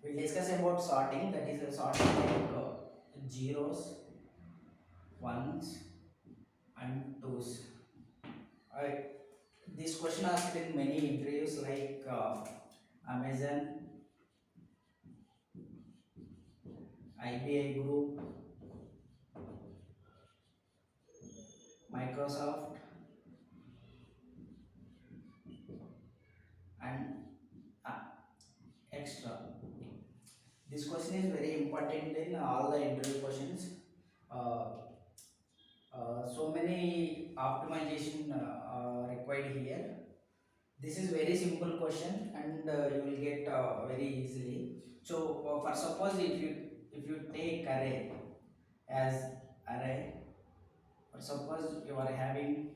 We'll discuss about sorting, that is sorting like zeros, ones and twos. I, this question asked in many interviews like Amazon, IBI Group, Microsoft and uh, extra. This question is very important in all the interview questions. Uh, so many optimization required here. This is very simple question and you will get very easily. So for suppose if you take array as array, for suppose you are having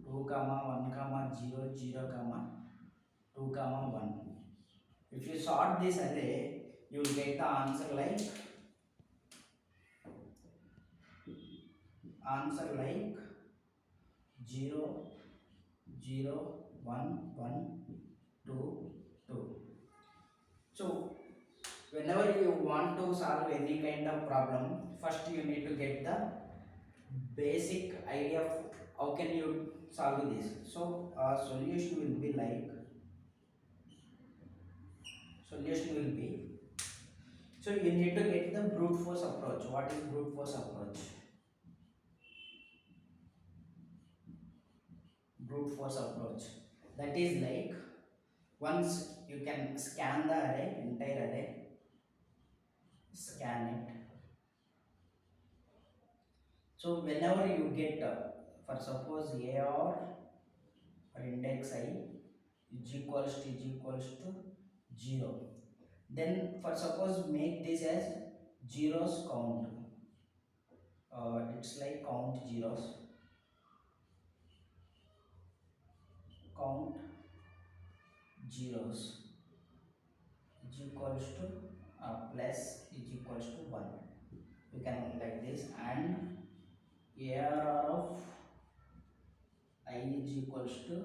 2 comma 1 comma 0 0 comma 2 comma 1. If you sort this array, you will get the answer like 0 0 1 1 2 2. So whenever you want to solve any kind of problem, first you need to get the basic idea of how can you solve this. So solution will be, so you need to get the brute force approach. What is brute force approach? Brute force approach, that is like, once you can scan the array, entire array, scan it. So whenever you get for suppose a or index I is equals to 0, then for suppose make this as zeros count. It's like count zeros, count zeros is equals to plus is equals to 1. You can like this, and ARR of I is equals to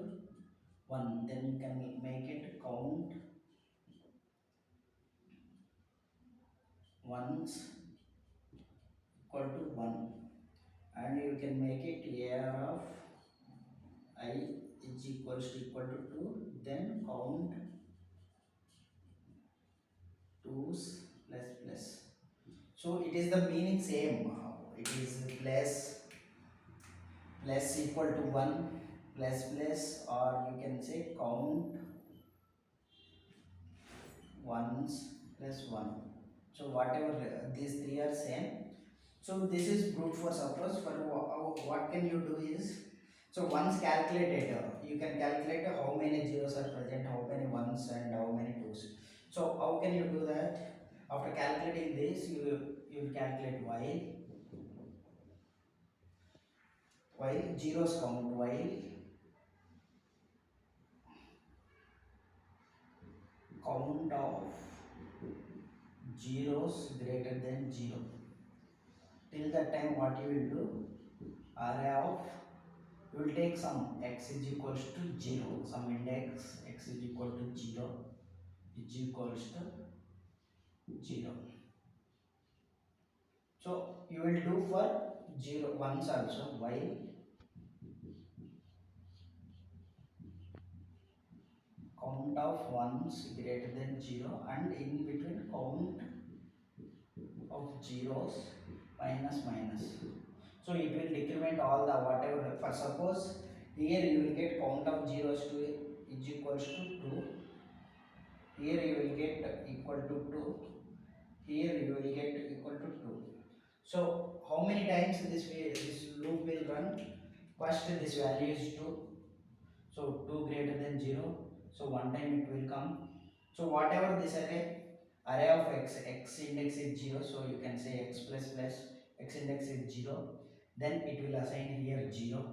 1, then you can make it count ones equal to 1, and you can make it ARR of I is equal to 2, then count twos plus plus. So it is the meaning same. It is plus equal to 1 plus plus, or you can say count ones plus 1. So whatever these three are same. So this is brute force approach. For what can you do is, so once calculated, you can calculate how many zeros are present, how many ones and how many twos. So how can you do that? After calculating this, you will calculate while zeros count, while count of zeros greater than 0. Till that time what you will do, array of, you will take some x is equals to 0, some index x is equal to 0 is equals to 0. So you will do for 0 ones also, while count of ones greater than 0, and in between count of zeros minus minus. So it will decrement all the whatever. For suppose here you will get count of zeros to is equals to 2, here you will get equal to 2, here you will get equal to 2. So how many times this loop will run? First this value is 2, so 2 greater than 0, so one time it will come. So whatever this array of x index is 0, so you can say x plus plus x index is 0, then it will assign here 0,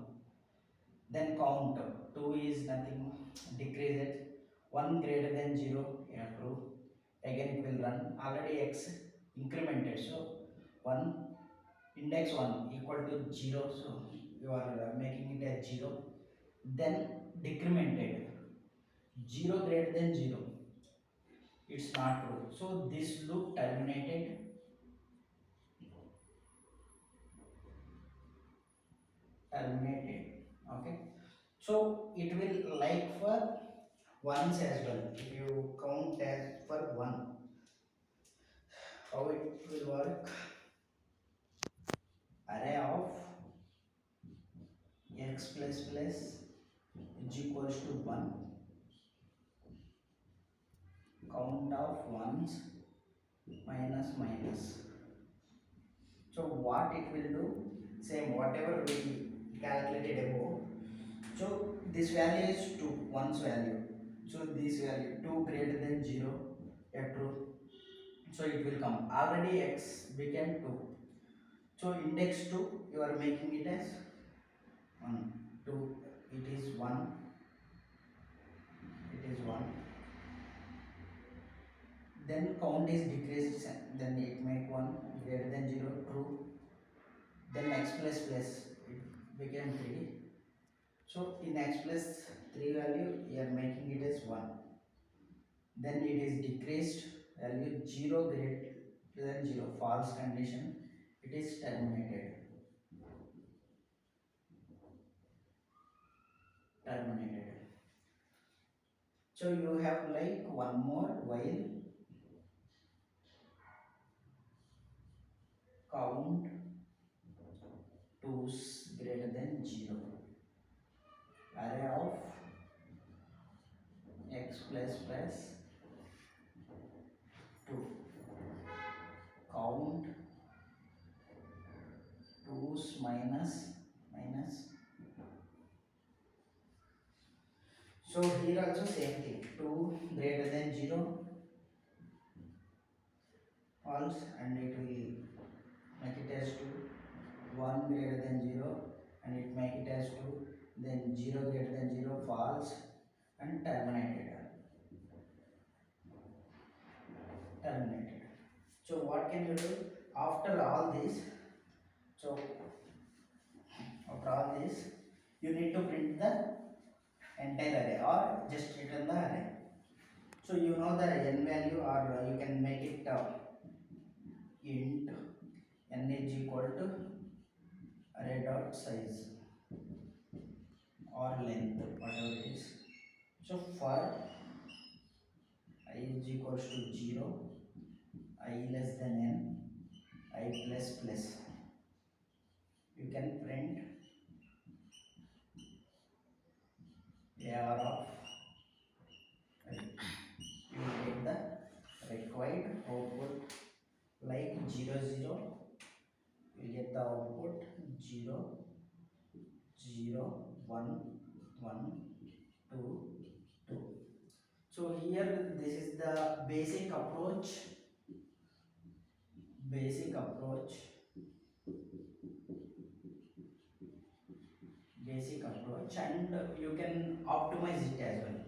then count 2 is nothing, decrease it, 1 greater than 0, yeah, true, again it will run, already x incremented, so 1 index 1 equal to 0, so you are making it as 0, then decremented 0 greater than 0, it's not true. So this loop terminated. Okay. So it will like for ones as well. If you count as for one, how it will work? Array of x plus plus is equals to 1, count of ones minus minus. So what it will do, same whatever we calculated above. So this value is 2, 1's value. So this value 2 greater than 0, a true. So it will come. Already x became 2. So index 2 you are making it as 1, 2, it is 1, it is 1. Then count is decreased, then it make 1 greater than 0, true. Then x plus plus it became 3. So in x plus 3 value you are making it as 1. Then it is decreased value 0 greater than 0, false condition, it is terminated. So you have like one more while count 2's greater than 0, array of x plus plus 2, count 2's minus minus. So here also same thing, 2 greater than 0 false, and it will make it as 2, 1 greater than 0 and it make it as 2, then 0 greater than 0 false, and terminated. So what can you do after all this? So after all this you need to print the entire array or just return the array. So you know the n value, or you can make it int n is equal to array dot size or length, whatever it is. So for I is equals to 0, I less than n, I plus plus, you can print AR of I. You will get the required output like 0 0, you will get the output 0 0 1 1 2 2. So here this is the basic approach, basic approach, and you can optimize it as well.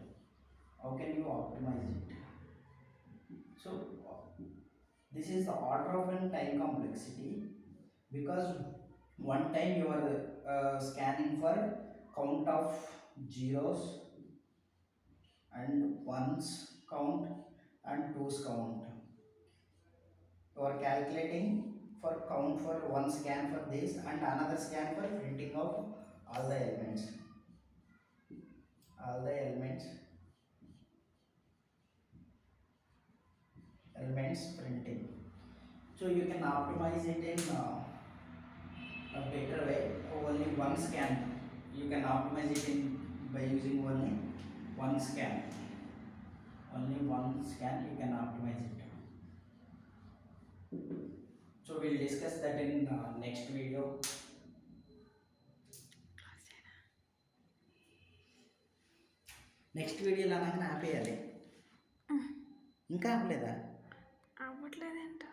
How can you optimize it? So this is the order of an time complexity, because one time you are scanning for count of zeros and ones count and twos count. You are calculating for count for one scan for this and another scan for printing of all the elements, all the elements printing. So you can optimize it in a better way. Only one scan you can optimize it in by using only one scan. Only one scan you can optimize it. So we'll discuss that in next video. Next వీడియోలో అనగానే ఆపేయాలి. ఇంకా ఆపలేదా? అవ్వట్లేదేంట.